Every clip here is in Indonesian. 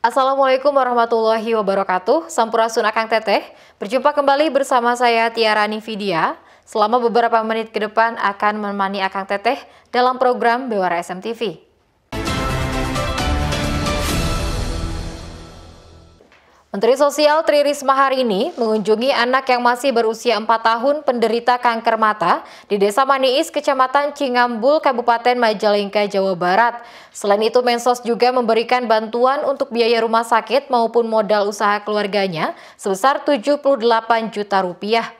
Assalamualaikum warahmatullahi wabarakatuh. Sampurasun Akang Teteh. Berjumpa kembali bersama saya Tiara Nividia. Selama beberapa menit ke depan akan menemani Akang Teteh dalam program Bewara SMTV. Menteri Sosial Tri Risma hari ini mengunjungi anak yang masih berusia 4 tahun penderita kanker mata di Desa Maniis, Kecamatan Cingambul, Kabupaten Majalengka, Jawa Barat. Selain itu, Mensos juga memberikan bantuan untuk biaya rumah sakit maupun modal usaha keluarganya sebesar 78 juta rupiah.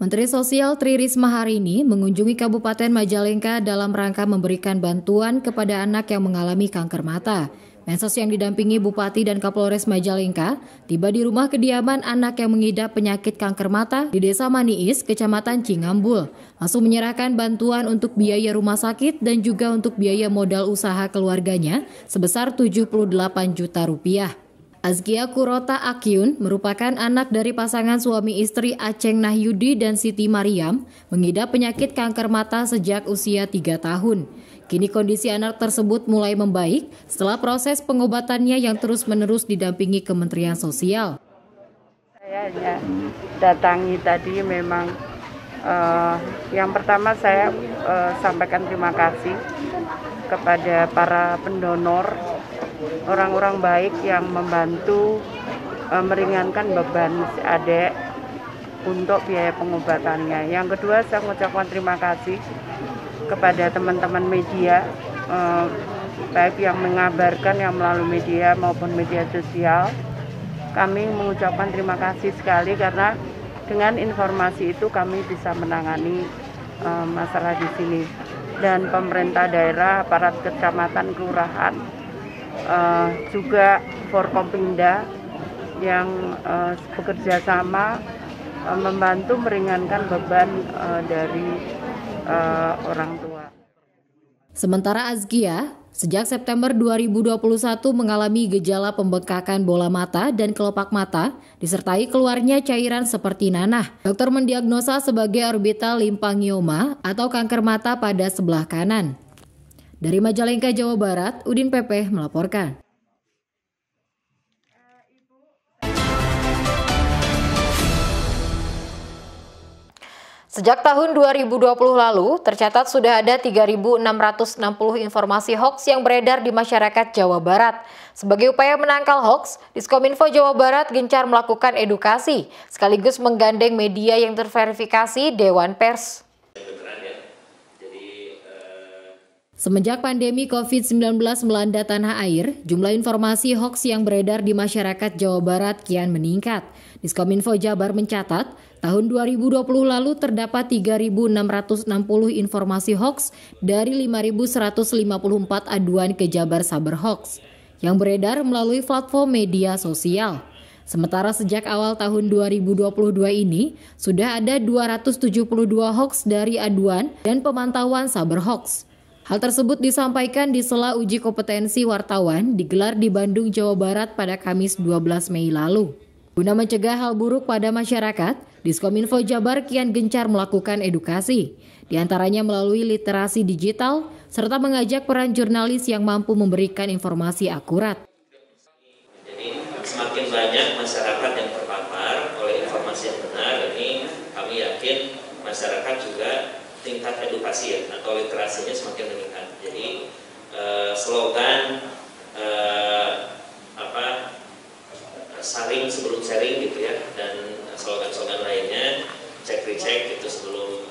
Menteri Sosial Tri Risma hari ini mengunjungi Kabupaten Majalengka dalam rangka memberikan bantuan kepada anak yang mengalami kanker mata. Mensos yang didampingi Bupati dan Kapolres Majalengka tiba di rumah kediaman anak yang mengidap penyakit kanker mata di Desa Maniis, Kecamatan Cingambul. Langsung menyerahkan bantuan untuk biaya rumah sakit dan juga untuk biaya modal usaha keluarganya sebesar 78 juta rupiah. Azkia Kurota Akyun merupakan anak dari pasangan suami istri Aceng Nahyudi dan Siti Mariam mengidap penyakit kanker mata sejak usia 3 tahun. Kini kondisi anak tersebut mulai membaik setelah proses pengobatannya yang terus-menerus didampingi Kementerian Sosial. Saya hanya datangi tadi memang yang pertama saya sampaikan terima kasih kepada para pendonor, orang-orang baik yang membantu meringankan beban si adek untuk biaya pengobatannya. Yang kedua, saya mengucapkan terima kasih kepada teman-teman media, baik yang mengabarkan yang melalui media maupun media sosial. Kami mengucapkan terima kasih sekali karena dengan informasi itu kami bisa menangani masalah di sini. Dan pemerintah daerah, aparat kecamatan, kelurahan, juga Forkompimda yang bekerja sama membantu meringankan beban dari orang tua. Sementara Azkia, sejak September 2021 mengalami gejala pembengkakan bola mata dan kelopak mata, disertai keluarnya cairan seperti nanah. Dokter mendiagnosa sebagai orbital limfangioma atau kanker mata pada sebelah kanan. Dari Majalengka, Jawa Barat, Udin Pepeh melaporkan. Sejak tahun 2020 lalu, tercatat sudah ada 3.660 informasi hoaks yang beredar di masyarakat Jawa Barat. Sebagai upaya menangkal hoaks, Diskominfo Jawa Barat gencar melakukan edukasi, sekaligus menggandeng media yang terverifikasi Dewan Pers. Semenjak pandemi COVID-19 melanda tanah air, jumlah informasi hoaks yang beredar di masyarakat Jawa Barat kian meningkat. Diskominfo Jabar mencatat, tahun 2020 lalu terdapat 3.660 informasi hoaks dari 5.154 aduan ke Jabar Saber Hoaks yang beredar melalui platform media sosial. Sementara sejak awal tahun 2022 ini, sudah ada 272 hoaks dari aduan dan pemantauan Saber Hoaks. Hal tersebut disampaikan di sela uji kompetensi wartawan digelar di Bandung, Jawa Barat pada Kamis 12 Mei lalu. Guna mencegah hal buruk pada masyarakat, Diskominfo Jabar kian gencar melakukan edukasi, di antaranya melalui literasi digital, serta mengajak peran jurnalis yang mampu memberikan informasi akurat. Jadi semakin banyak masyarakat yang terpapar oleh informasi yang benar, ini kami yakin masyarakat juga tingkat edukasi atau literasinya semakin meningkat. Jadi slogan saring sebelum sharing gitu ya, dan slogan-slogan lainnya cek recheck itu sebelum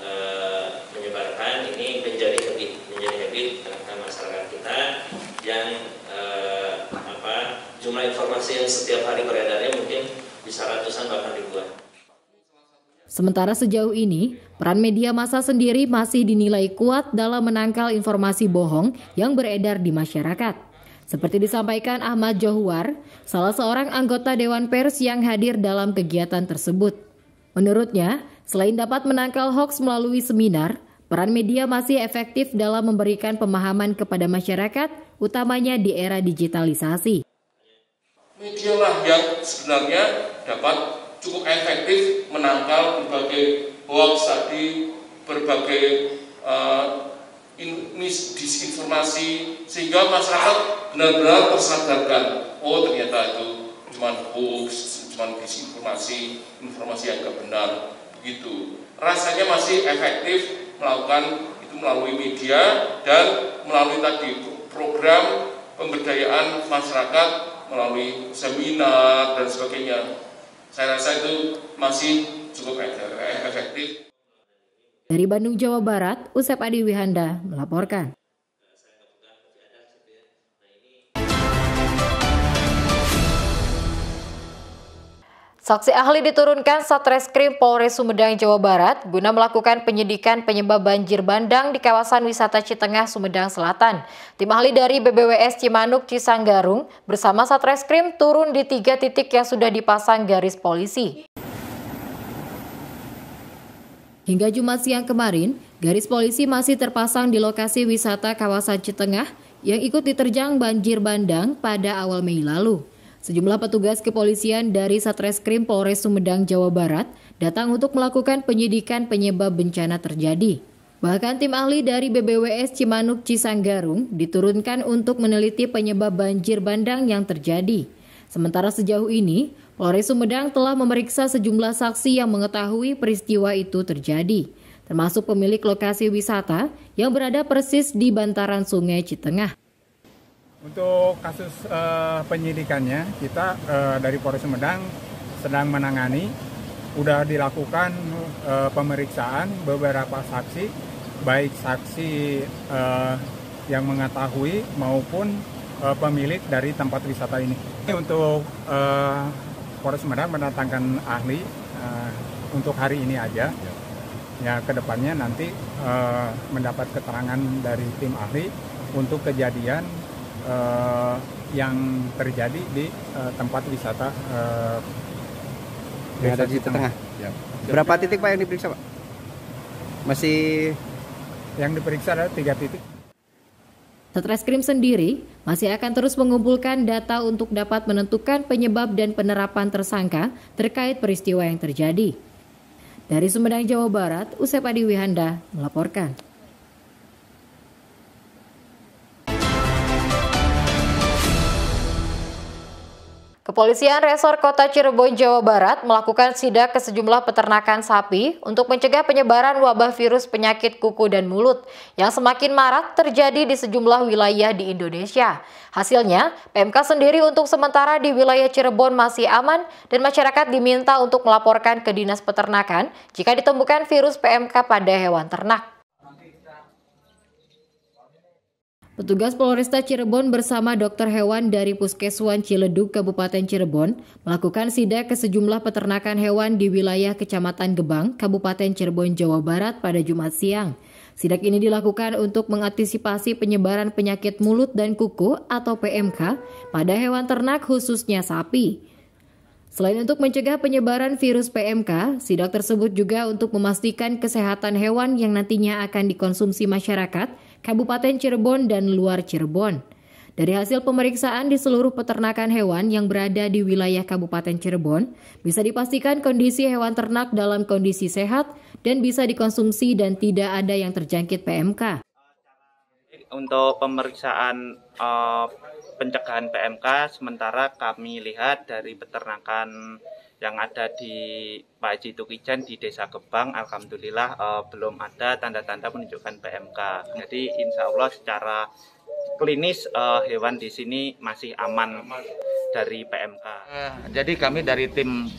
menyebarkan, ini menjadi habit tentang masyarakat kita yang jumlah informasi yang setiap hari beredarnya mungkin bisa ratusan bahkan ribuan. Sementara sejauh ini, peran media massa sendiri masih dinilai kuat dalam menangkal informasi bohong yang beredar di masyarakat. Seperti disampaikan Ahmad Johwar, salah seorang anggota Dewan Pers yang hadir dalam kegiatan tersebut. Menurutnya, selain dapat menangkal hoaks melalui seminar, peran media masih efektif dalam memberikan pemahaman kepada masyarakat, utamanya di era digitalisasi. Media lah yang sebenarnya dapat cukup efektif menangkal berbagai hoaks tadi, berbagai disinformasi, sehingga masyarakat benar-benar tersadarkan, oh ternyata itu cuma hoax, cuma disinformasi, informasi yang tidak benar, begitu. Rasanya masih efektif melakukan itu melalui media dan melalui tadi program pemberdayaan masyarakat melalui seminar dan sebagainya. Saya rasa itu masih cukup efektif. Dari Bandung, Jawa Barat, Usep Adi Wihanda melaporkan. Saksi ahli diturunkan Satreskrim Polres Sumedang, Jawa Barat guna melakukan penyidikan penyebab banjir bandang di kawasan wisata Citengah, Sumedang Selatan. Tim ahli dari BBWS Cimanuk Cisanggarung bersama Satreskrim turun di 3 titik yang sudah dipasang garis polisi. Hingga Jumat siang kemarin, garis polisi masih terpasang di lokasi wisata kawasan Citengah yang ikut diterjang banjir bandang pada awal Mei lalu. Sejumlah petugas kepolisian dari Satreskrim Polres Sumedang, Jawa Barat datang untuk melakukan penyidikan penyebab bencana terjadi. Bahkan tim ahli dari BBWS Cimanuk Cisanggarung diturunkan untuk meneliti penyebab banjir bandang yang terjadi. Sementara sejauh ini, Polres Sumedang telah memeriksa sejumlah saksi yang mengetahui peristiwa itu terjadi, termasuk pemilik lokasi wisata yang berada persis di bantaran Sungai Citengah. Untuk kasus penyidikannya, kita dari Polres Sumedang sedang menangani, sudah dilakukan pemeriksaan beberapa saksi, baik saksi yang mengetahui maupun pemilik dari tempat wisata ini. Untuk Polres Sumedang mendatangkan ahli untuk hari ini aja. Ya, kedepannya nanti mendapat keterangan dari tim ahli untuk kejadian yang terjadi di tempat wisata Desa Citengah. Ya. Berapa titik Pak yang diperiksa Pak? Masih yang diperiksa ada 3 titik. Satreskrim sendiri masih akan terus mengumpulkan data untuk dapat menentukan penyebab dan penerapan tersangka terkait peristiwa yang terjadi. Dari Sumedang, Jawa Barat, Usep Adi Wihanda melaporkan. Kepolisian Resor Kota Cirebon, Jawa Barat melakukan sidak ke sejumlah peternakan sapi untuk mencegah penyebaran wabah virus penyakit kuku dan mulut yang semakin marak terjadi di sejumlah wilayah di Indonesia. Hasilnya, PMK sendiri untuk sementara di wilayah Cirebon masih aman dan masyarakat diminta untuk melaporkan ke Dinas Peternakan jika ditemukan virus PMK pada hewan ternak. Petugas Polresta Cirebon bersama dokter hewan dari Puskeswan Ciledug, Kabupaten Cirebon, melakukan sidak ke sejumlah peternakan hewan di wilayah Kecamatan Gebang, Kabupaten Cirebon, Jawa Barat pada Jumat siang. Sidak ini dilakukan untuk mengantisipasi penyebaran penyakit mulut dan kuku atau PMK pada hewan ternak khususnya sapi. Selain untuk mencegah penyebaran virus PMK, sidak tersebut juga untuk memastikan kesehatan hewan yang nantinya akan dikonsumsi masyarakat Kabupaten Cirebon dan luar Cirebon. Dari hasil pemeriksaan di seluruh peternakan hewan yang berada di wilayah Kabupaten Cirebon, bisa dipastikan kondisi hewan ternak dalam kondisi sehat dan bisa dikonsumsi dan tidak ada yang terjangkit PMK. Untuk pemeriksaan pencegahan PMK, sementara kami lihat dari peternakan yang ada di Pak Haji Tukijan di Desa Gebang, alhamdulillah belum ada tanda-tanda menunjukkan PMK. Jadi insya Allah secara klinis hewan di sini masih aman dari PMK. Jadi kami dari tim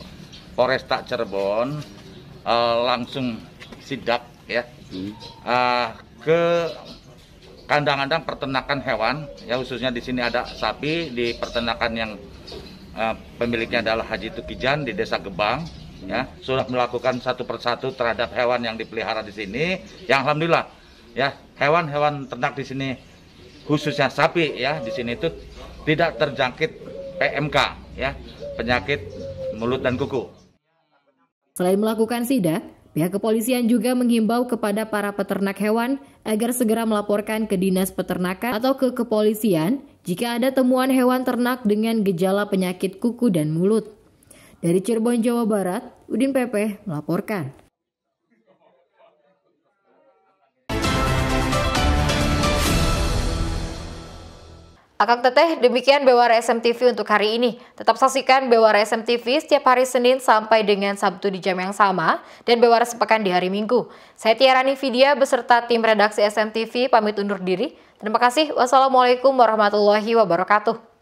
Polresta Cirebon langsung sidak ya ke kandang-kandang peternakan hewan, ya khususnya di sini ada sapi di peternakan yang pemiliknya adalah Haji Tukijan di Desa Gebang, ya sudah melakukan satu persatu terhadap hewan yang dipelihara di sini. Yang alhamdulillah, ya hewan-hewan ternak di sini khususnya sapi ya di sini itu tidak terjangkit PMK, ya penyakit mulut dan kuku. Selain melakukan sidak, pihak kepolisian juga menghimbau kepada para peternak hewan agar segera melaporkan ke Dinas Peternakan atau ke kepolisian jika ada temuan hewan ternak dengan gejala penyakit kuku dan mulut. Dari Cirebon, Jawa Barat, Udin Pepe melaporkan. Akang Teteh, demikian Bewara SMTV untuk hari ini. Tetap saksikan Bewara SMTV setiap hari Senin sampai dengan Sabtu di jam yang sama dan Bewara sepekan di hari Minggu. Saya Tiarani Vidya beserta tim redaksi SMTV pamit undur diri. Terima kasih. Wassalamualaikum warahmatullahi wabarakatuh.